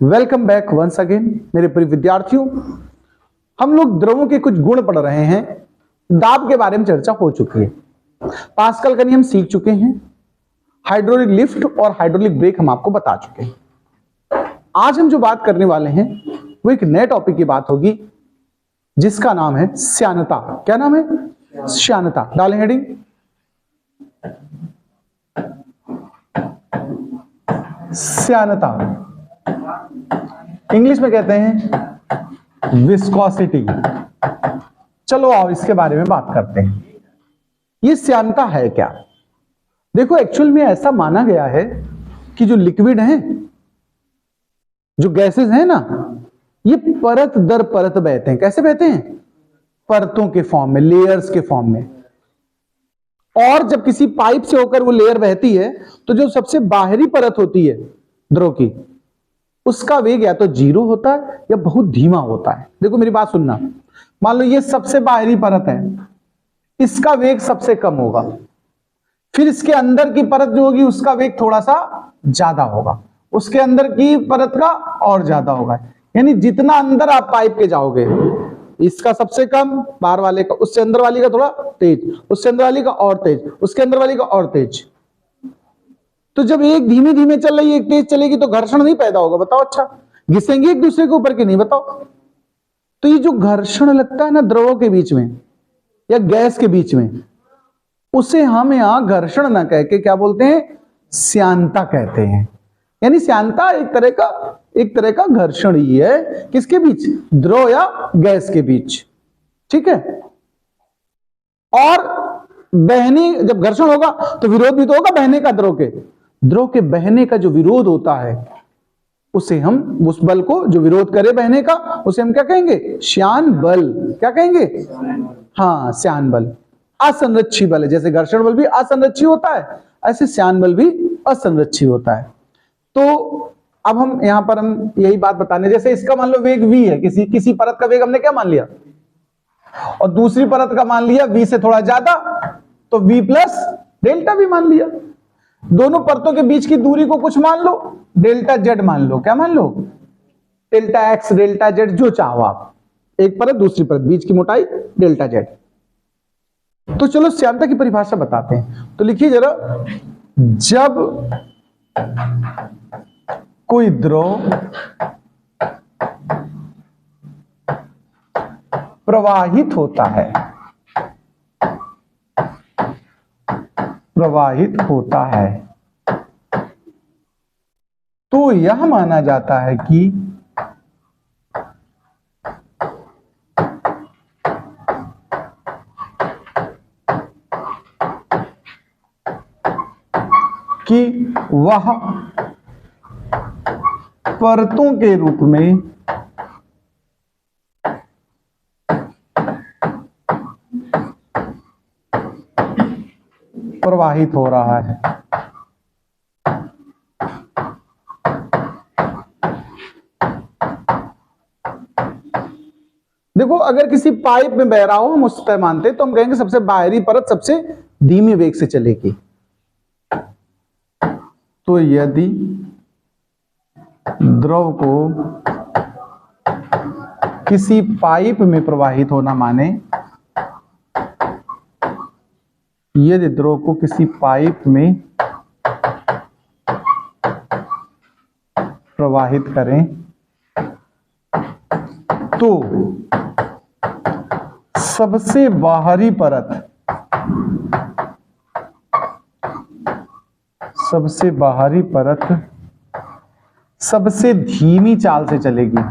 Welcome back once again मेरे प्रिय विद्यार्थियों। हम लोग द्रवों के कुछ गुण पढ़ रहे हैं। दाब के बारे में चर्चा हो चुकी है, पास्कल का नियम सीख चुके हैं, हाइड्रोलिक लिफ्ट और हाइड्रोलिक ब्रेक हम आपको बता चुके हैं। आज हम जो बात करने वाले हैं वो एक नए टॉपिक की बात होगी जिसका नाम है श्यानता। क्या नाम है? श्यानता। डालें हेडिंग। श्यानता इंग्लिश में कहते हैं विस्कोसिटी। चलो आओ इसके बारे में बात करते हैं। ये श्यानता है क्या? देखो, एक्चुअल में ऐसा माना गया है कि जो लिक्विड हैं, जो गैसेस हैं ना, ये परत दर परत बहते हैं। कैसे बहते हैं? परतों के फॉर्म में, लेयर्स के फॉर्म में। और जब किसी पाइप से होकर वो लेयर बहती है तो जो सबसे बाहरी परत होती है द्रव की, उसका वेग या तो 0 होता है या बहुत धीमा होता है। देखो मेरी बात सुनना, मान लो ये सबसे बाहरी परत है, इसका वेग सबसे कम होगा। फिर इसके अंदर की परत जो होगी उसका वेग थोड़ा सा ज्यादा होगा, उसके अंदर की परत का और ज्यादा होगा। यानी जितना अंदर आप पाइप के जाओगे, इसका सबसे कम, बाहर वाले का, उससे अंदर वाली का थोड़ा तेज, उससे अंदर वाली का और तेज, उसके अंदर वाली का और तेज। तो जब एक धीमे धीमे चल रही है, एक तेज चलेगी तो घर्षण नहीं पैदा होगा। बताओ, अच्छा घिसेंगे एक दूसरे के ऊपर कि नहीं? बताओ। तो ये जो घर्षण लगता है ना द्रवों के बीच में या गैस के बीच में, उसे हम यहां घर्षण ना कह के क्या बोलते हैं? श्यानता कहते हैं। यानी श्यानता एक तरह का घर्षण ही है। किसके बीच? द्रव या गैस के बीच। ठीक है। और बहने, जब घर्षण होगा तो विरोध भी तो होगा बहने का। द्रव के बहने का जो विरोध होता है उसे हम, उस बल को जो विरोध करे बहने का, उसे हम क्या कहेंगे? श्यान बल। क्या कहेंगे? हाँ, श्यान बल। असंरक्षी बल है। जैसे घर्षण बल भी असंरक्षी होता है, ऐसे श्यान बल भी असंरक्षी होता है। तो अब हम यहां पर हम यही बात बताने, जैसे इसका मान लो वेग v है, किसी परत का वेग हमने क्या मान लिया, और दूसरी परत का मान लिया v से थोड़ा ज्यादा, तो v प्लस डेल्टा भी मान लिया। दोनों परतों के बीच की दूरी को कुछ मान लो, डेल्टा जेड मान लो। क्या मान लो? डेल्टा एक्स, डेल्टा जेड, जो चाहो आप। एक परत दूसरी परत, बीच की मोटाई डेल्टा जेड। तो चलो श्यानता की परिभाषा बताते हैं। तो लिखिए जरा, जब कोई द्रव प्रवाहित होता है तो यह माना जाता है कि वह परतों के रूप में प्रवाहित हो रहा है। देखो, अगर किसी पाइप में बह रहा हो, हम उस तरह मानते, तो हम कहेंगे सबसे बाहरी परत सबसे धीमे वेग से चलेगी। तो यदि द्रव को किसी पाइप में प्रवाहित होना माने, यदि द्रव को किसी पाइप में प्रवाहित करें तो सबसे बाहरी परत सबसे धीमी चाल से चलेगी।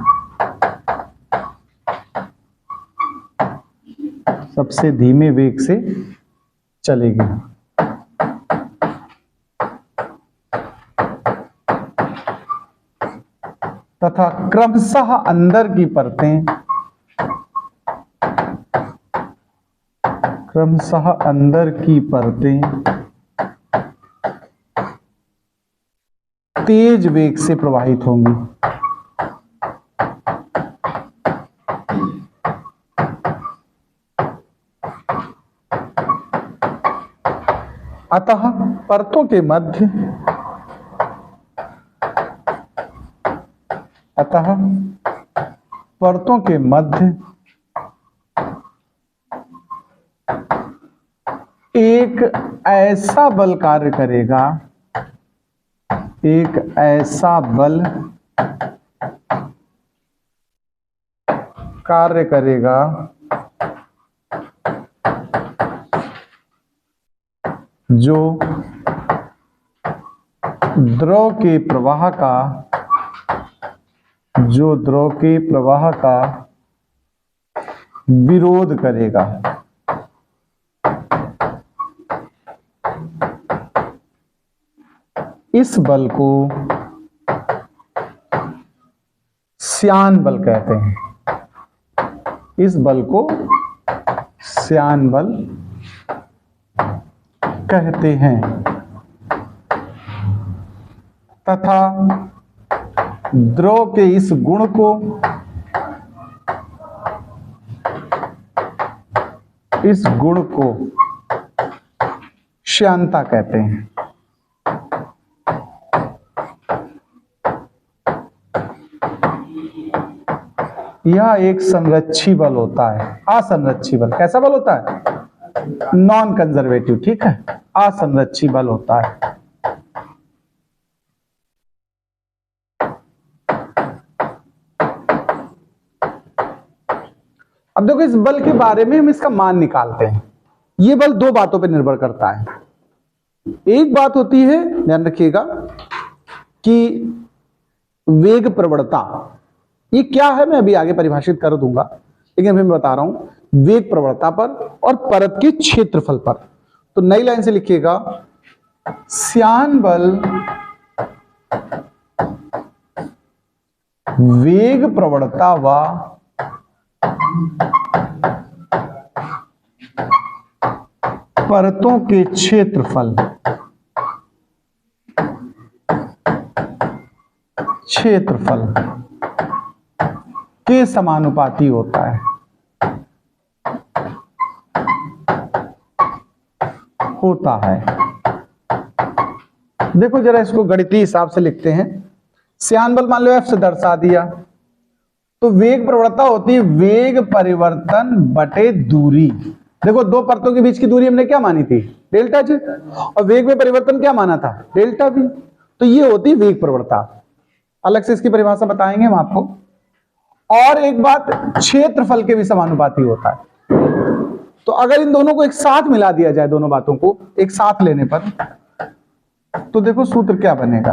सबसे धीमे वेग से चलेगी। तथा क्रमशः अंदर की परतें तेज वेग से प्रवाहित होंगी। अतः परतों के मध्य अतः परतों के मध्य एक ऐसा बल कार्य करेगा, एक ऐसा बल कार्य करेगा जो द्रव के प्रवाह का, जो द्रव के प्रवाह का विरोध करेगा। इस बल को श्यान बल कहते हैं। इस बल को श्यान बल कहते हैं तथा द्रव के इस गुण को श्यानता कहते हैं। यह एक संरक्षी बल होता है, असंरक्षी बल। कैसा बल होता है? नॉन कंजर्वेटिव, ठीक है, असंरक्षी बल होता है। अब देखो इस बल के बारे में हम इसका मान निकालते हैं। ये बल दो बातों पर निर्भर करता है। एक बात होती है, ध्यान रखिएगा, कि वेग प्रवणता। ये क्या है मैं अभी आगे परिभाषित कर दूंगा, लेकिन अभी मैं बता रहा हूं वेग प्रवणता पर और परत के क्षेत्रफल पर। तो नई लाइन से लिखिएगा, श्यान बल वेग प्रवणता व परतों के क्षेत्रफल के समानुपाती होता है। देखो जरा इसको गणितीय हिसाब से लिखते हैं। श्यान बल मान लो F से दर्शा दिया, तो वेग प्रवणता होती है वेग परिवर्तन बटे दूरी। देखो दो परतों के बीच की दूरी हमने क्या मानी थी? डेल्टा जी, और वेग में परिवर्तन क्या माना था? डेल्टा भी। तो ये होती है वेग प्रवणता। अलग से इसकी परिभाषा बताएंगे हम आपको। और एक बात, क्षेत्रफल के भी समानुपाती होता है। तो अगर इन दोनों को एक साथ मिला दिया जाए, दोनों बातों को एक साथ लेने पर, तो देखो सूत्र क्या बनेगा।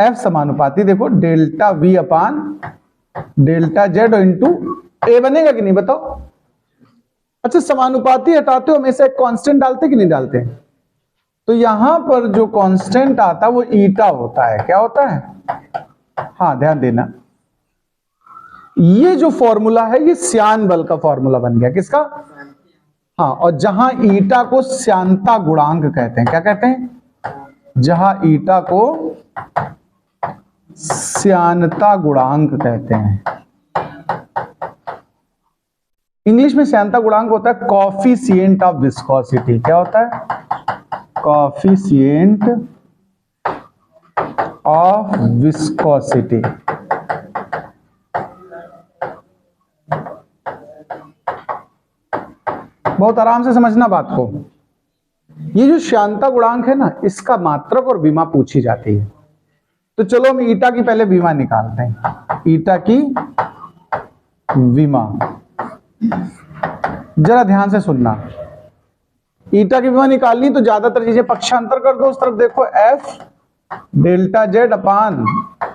F समानुपाती देखो delta V upon delta Z into A बनेगा कि नहीं बताओ? अच्छा, समानुपाती हटाते हो हमेशा एक कांस्टेंट डालते कि नहीं डालते? तो यहां पर जो कांस्टेंट आता है वो ईटा होता है। क्या होता है? हाँ, ध्यान देना, ये जो फॉर्मूला है ये श्यान बल का फॉर्मूला बन गया। किसका? हाँ, और जहां ईटा को श्यानता गुणांक कहते हैं। क्या कहते हैं? जहां ईटा को श्यानता गुणांक कहते हैं। इंग्लिश में श्यानता गुणांक होता है कोफिशिएंट ऑफ विस्कोसिटी। क्या होता है? Coefficient of viscosity. बहुत आराम से समझना बात को। ये जो श्यानता गुणांक है ना, इसका मात्रक और विमा पूछी जाती है। तो चलो हम ईटा की पहले विमा निकालते हैं। ईटा की विमा जरा ध्यान से सुनना। ईटा की विमा निकालनी तो ज्यादातर चीजें पक्षांतर कर दो। उस तरफ देखो, F delta Z upon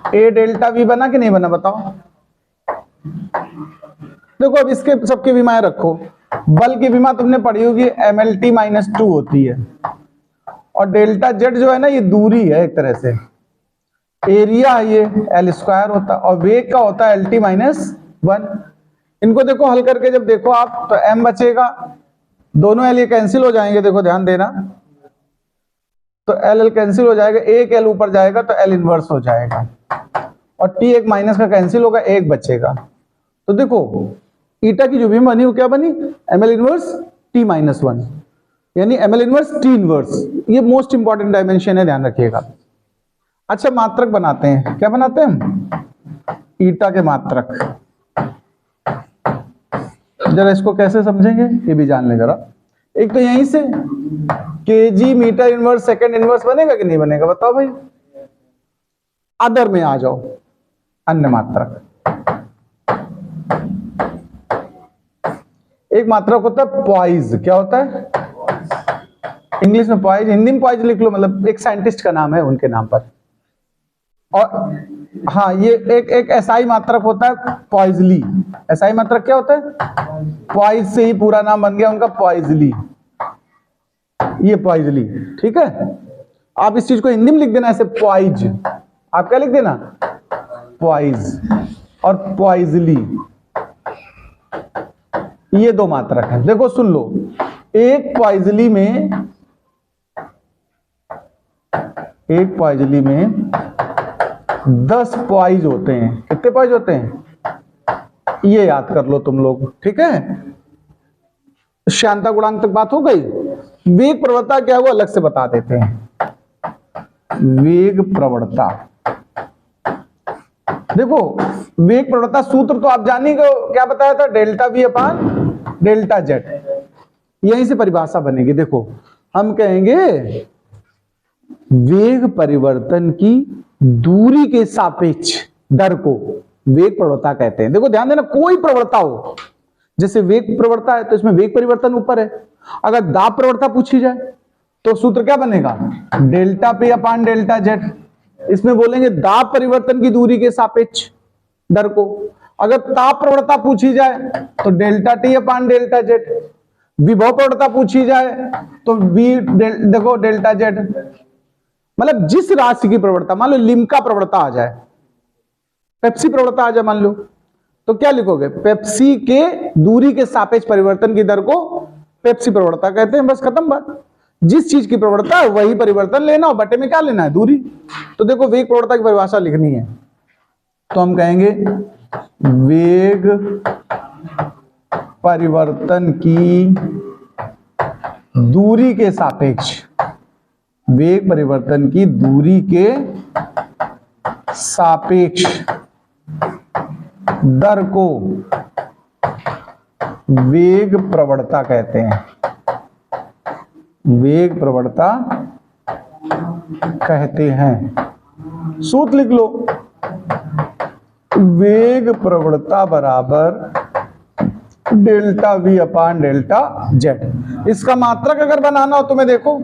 A delta V बना कि नहीं बना बताओ? देखो अब इसके सबके विमाएं रखो। बल की विमा तुमने पढ़ी होगी MLT माइनस 2 होती है, और डेल्टा Z जो है ना ये दूरी है एक तरह से, एरिया है ये L स्क्वायर होता है, और वेग का होता है LT माइनस 1। इनको देखो हल करके जब देखो आप तो M बचेगा, दोनों L ये कैंसिल हो जाएंगे। देखो ध्यान देना, तो L कैंसिल हो जाएगा, एक L ऊपर जाएगा तो L इनवर्स हो जाएगा, और T एक माइनस का कैंसिल होगा, एक बचेगा। तो देखो ईटा की जो भी बनी वो क्या बनी? ML inverse T minus 1। यानी ml इनवर्स टी इनवर्स, ये मोस्ट इंपॉर्टेंट डायमेंशन है, ध्यान रखिएगा। अच्छा मात्रक बनाते हैं, क्या बनाते हैं हम? ईटा के मात्रक। जरा इसको कैसे समझेंगे ये भी जान ले जरा। एक तो यहीं से KG metre inverse second inverse बनेगा कि नहीं बनेगा, बताओ भाई। अदर में आ जाओ, अन्य मात्रक। एक मात्रक होता है पॉइज, क्या होता है? इंग्लिश में पॉइज, हिंदी में पॉइज लिख लो, मतलब एक साइंटिस्ट का नाम है, उनके नाम पर। और हाँ, ये एक एसआई मात्रक होता है पॉइजली। एसआई मात्रक क्या होता है? पॉइज से ही पूरा नाम बन गया उनका, पॉइजली। ये पॉइजली, ठीक है। आप इस चीज को हिंदी में लिख देना ऐसे, पॉइज। आप क्या लिख देना? पॉइज और पॉइजली, ये दो मात्रक है। देखो सुन लो, एक पॉइजली में 10 पॉइज होते हैं। कितने पॉइज होते हैं? ये याद कर लो तुम लोग, ठीक है। श्यानता गुणांक तक बात हो गई। वेग प्रवणता क्या है वो अलग से बता देते हैं। वेग प्रवणता, देखो वेग प्रवणता सूत्र तो आप जानिए, क्या बताया था? Delta V upon delta Z. यहीं से परिभाषा बनेगी। देखो हम कहेंगे वेग परिवर्तन की दूरी के सापेक्ष दर को वेग प्रवणता कहते हैं। देखो ध्यान देना, कोई प्रवणता हो, जैसे वेग प्रवणता है तो इसमें वेग परिवर्तन ऊपर है। अगर दाब प्रवणता पूछी जाए तो सूत्र क्या बनेगा? डेल्टा पी अपान डेल्टा जेड। इसमें बोलेंगे दाब परिवर्तन की दूरी के सापेक्ष दर को। अगर ताप प्रवणता पूछी जाए तो delta T upon delta Z. विभव प्रवणता पूछी जाए तो देखो डेल्टा जेड। मतलब जिस राशि की प्रवणता, मान लो लिम्का प्रवणता आ जाए, पेप्सी प्रवणता आ जाए मान लो, तो क्या लिखोगे? पेप्सी के दूरी के सापेक्ष परिवर्तन की दर को पेप्सी प्रवणता कहते हैं। बस खत्म बात। जिस चीज की प्रवणता है वही परिवर्तन लेना, और बटे में क्या लेना है? दूरी। तो देखो वेग प्रवणता की परिभाषा लिखनी है, तो हम कहेंगे वेग परिवर्तन की दूरी के सापेक्ष, वेग परिवर्तन की दूरी के सापेक्ष दर को वेग प्रवणता कहते हैं। वेग प्रवणता कहते हैं। सूत्र लिख लो, वेग प्रवणता बराबर delta V upon delta Z. इसका मात्रक अगर बनाना हो तुम्हें, देखो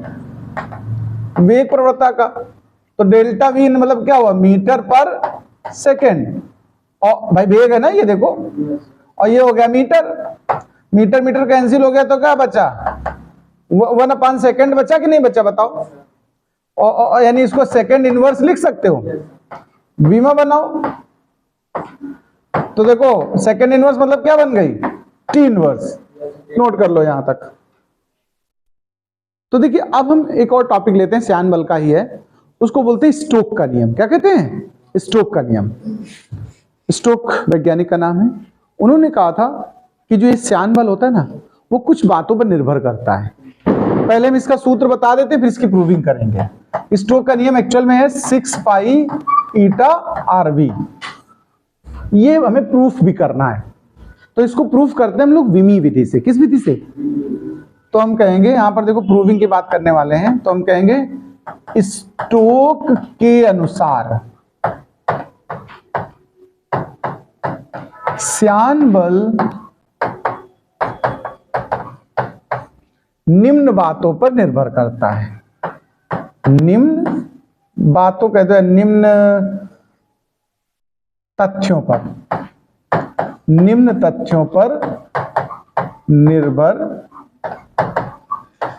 वेग प्रवणता का, तो डेल्टा वी मतलब क्या हुआ? मीटर पर सेकेंड। और भाई वेग है ना ये, देखो, और ये हो गया मीटर। मीटर मीटर कैंसिल हो गया तो क्या बचा? 1 अपान सेकेंड बचा कि नहीं बचा, बताओ। और यानी इसको सेकेंड इनवर्स लिख सकते हो, वी में बनाओ। तो देखो सेकेंड इनवर्स मतलब क्या बन गई? T inverse. नोट कर लो यहां तक। तो देखिए अब हम एक और टॉपिक लेते हैं, श्यान बल का ही है, उसको बोलते हैं स्टोक का नियम। क्या कहते हैं? स्टोक का नियम। स्टोक वैज्ञानिक का नाम है। उन्होंने कहा था कि जो ये श्यान बल होता है ना, वो कुछ बातों पर निर्भर करता है। पहले हम इसका सूत्र बता देते हैं, फिर इसकी प्रूविंग करेंगे। स्टोक का नियम एक्चुअल में है 6 पाई ईटा आरवी। ये हमें प्रूफ भी करना है, तो इसको प्रूफ करते हैं हम लोग विमी विधि से। किस विधि से? तो हम कहेंगे, यहां पर देखो प्रूविंग की बात करने वाले हैं, तो हम कहेंगे स्टोक के अनुसार श्यान बल निम्न बातों पर निर्भर करता है। निम्न बातों कहते हैं, निम्न तथ्यों पर, निम्न तथ्यों पर निर्भर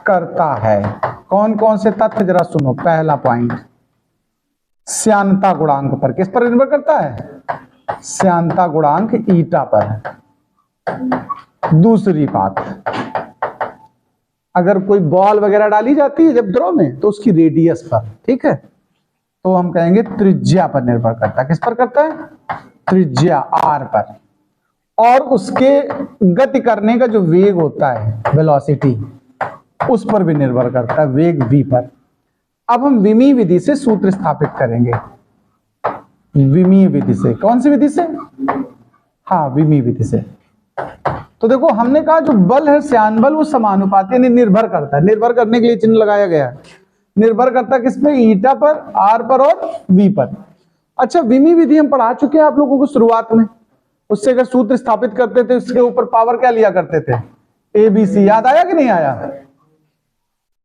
करता है। कौन कौन से तथ्य, जरा सुनो। पहला पॉइंट, श्यानता गुणांक पर। किस पर निर्भर करता है? श्यानता गुणांक ईटा पर। दूसरी बात, अगर कोई बॉल वगैरह डाली जाती है जब द्रव में, तो उसकी रेडियस पर, ठीक है, तो हम कहेंगे त्रिज्या पर निर्भर करता है। किस पर करता है? त्रिज्या आर पर। और उसके गति करने का जो वेग होता है, वेलोसिटी, उस पर भी निर्भर करता है, वेग v पर। अब हम विमीय विधि से सूत्र स्थापित करेंगे। विमीय विधि से, कौन सी विधि से? हाँ, विमीय विधि से। तो देखो हमने कहा जो बल है श्यान बल वो समानुपाती यानी निर्भर करता है। निर्भर करने के लिए चिन्ह लगाया गया है। निर्भर करता है किस पे? ईटा पर, आर पर और वी पर। अच्छा, विमीय विधि हम पढ़ा चुके हैं आप लोगों को शुरुआत में। उससे अगर सूत्र स्थापित करते थे उसके ऊपर पावर क्या लिया करते थे? A B C. याद आया कि नहीं आया?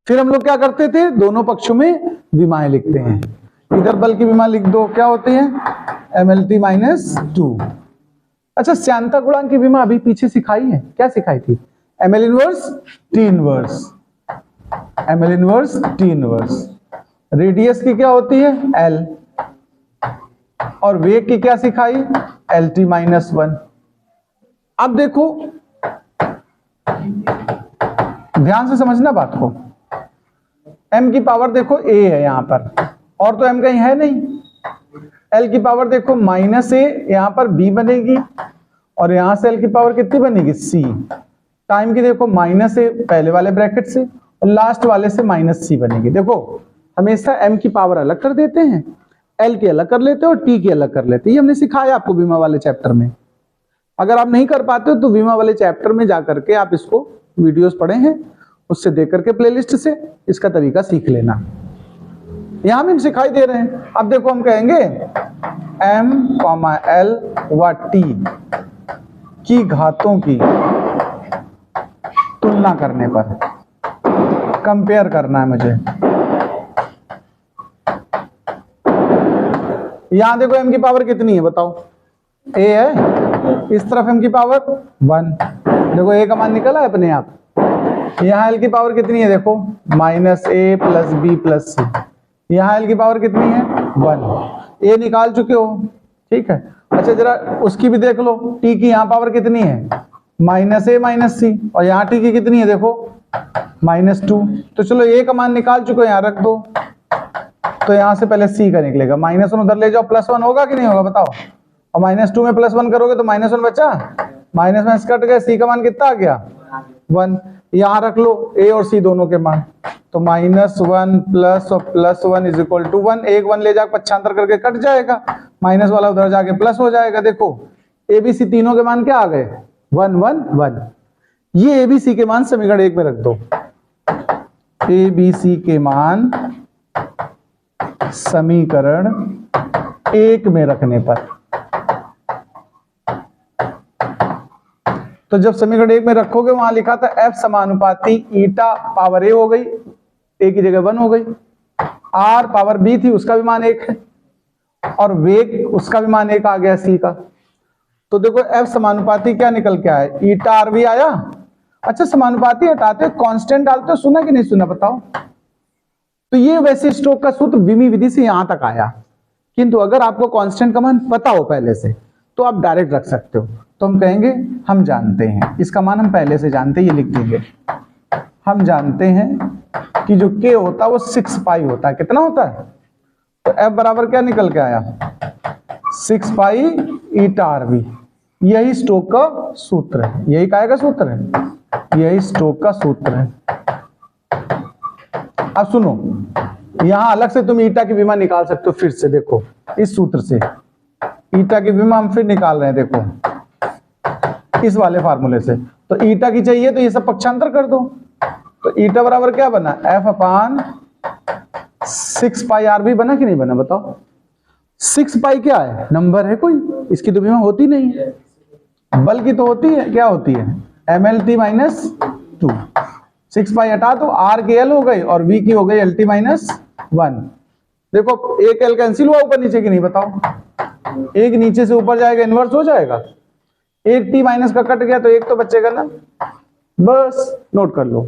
फिर हम लोग क्या करते थे? दोनों पक्षों में विमाएं लिखते हैं। इधर बल की विमा लिख दो, क्या होती है? MLT minus 2। अच्छा, श्यानता गुणांक की विमा अभी पीछे सिखाई है, क्या सिखाई थी? ML inverse T inverse. ML inverse T inverse. Radius की क्या होती है? L। और वेग की क्या सिखाई? LT minus 1। अब देखो ध्यान से समझना बात को। m की पावर देखो a है यहां पर, और तो m कहीं है नहीं। l की पावर देखो माइनस a, यहां पर b बनेगी, और यहां से l की पावर कितनी बनेगी? c। टाइम की देखो माइनस a पहले वाले ब्रैकेट से और लास्ट वाले से माइनस c बनेगी। देखो हमेशा m की पावर अलग कर देते हैं, l की अलग कर लेते हैं और t की अलग कर लेते हैं। ये हमने सिखाया आपको बीमा वाले चैप्टर में। अगर आप नहीं कर पाते हो तो बीमा वाले चैप्टर में जाकर के आप इसको वीडियोस पढ़े हैं, उससे देख करके प्लेलिस्ट से इसका तरीका सीख लेना। यहां भी हम सिखाई दे रहे हैं। अब देखो हम कहेंगे m, l व t की घातों की तुलना करने पर, कंपेयर करना है मुझे। यहां देखो m की पावर कितनी है बताओ? a है, इस तरफ m की पावर 1। देखो a का मान निकला है अपने आप। यहाँ l की पावर कितनी है? देखो minus a plus B plus C. यहाँ l की पावर कितनी है? 1। a निकाल चुके हो, ठीक है। अच्छा जरा उसकी भी देख लो, t की यहाँ पावर कितनी है? माइनस a माइनस सी। और यहाँ t की कितनी है? देखो माइनस 2। तो चलो a का मान निकाल चुके हो, यहाँ रख दो। तो यहाँ से पहले c का निकलेगा, माइनस 1 उधर ले जाओ, प्लस 1 होगा कि नहीं होगा बताओ? और माइनस 2 में प्लस 1 करोगे तो माइनस 1 बचा, माइनस माइनस कट गया, c का मान कितना आ गया? 1। यहाँ रख लो a और c दोनों के मान। तो माइनस 1 प्लस और प्लस 1 इज इक्वल टू 1। एक 1 ले जाकर पक्षांतर करके कट जाएगा, माइनस वाला उधर जाके प्लस हो जाएगा। देखो a b c तीनों के मान क्या आ गए? 1 1 1। ये a b c के मान समीकरण 1 में रख दो। a b c के मान समीकरण 1 में रखने पर, तो जब समीकरण 1 में रखोगे वहां लिखा था f समानुपाती ईटा पावर a हो गई, a की जगह 1 हो गई। r पावर b थी, उसका भी मान 1 है, और वेग उसका भी मान 1 आ गया c का। तो देखो f समानुपाती क्या निकल के आया? ईटा आर भी आया। अच्छा समानुपाती हटाते हो कांस्टेंट डालते हो, सुना कि नहीं सुना बताओ? तो ये वैसे स्टोक का सूत्र विमीय विधि से यहां तक आया, किंतु अगर आपको कांस्टेंट का मान पता हो पहले से तो आप डायरेक्ट रख सकते हो। तो हम कहेंगे हम जानते हैं, इसका मान हम पहले से जानते हैं, ये लिख देंगे। हम जानते हैं कि जो k होता है वो 6 पाई होता है। कितना होता है? तो f बराबर क्या निकल के आया? 6 पाई ईटा आर वी। यही स्टोक का सूत्र है। यही काय का सूत्र है? यही स्टोक का सूत्र है। अब सुनो, यहां अलग से तुम ईटा की विमा निकाल सकते हो। फिर से देखो इस सूत्र से ईटा की विमा हम फिर निकाल रहे हैं। देखो इस वाले फार्मूले से, तो ईटा की चाहिए तो ये सब पक्षांतर कर दो। तो ईटा बराबर क्या बना? f अपान 6 पाई आर भी बना कि नहीं बना बताओ? 6 पाई क्या है? नंबर है कोई, इसकी तो विमा होती नहीं है। बल की तो होती है, क्या होती है? MLT minus 2। 6 पाई हटा तो r की l हो गई और v की हो गई LT माइनस 1। देखो एक l कैंसिल हुआ ऊपर नीचे की नहीं बताओ? एक नीचे से ऊपर जाएगा, इनवर्स हो जाएगा। एक t माइनस का कट गया तो एक तो बचेगा ना, बस नोट कर लो।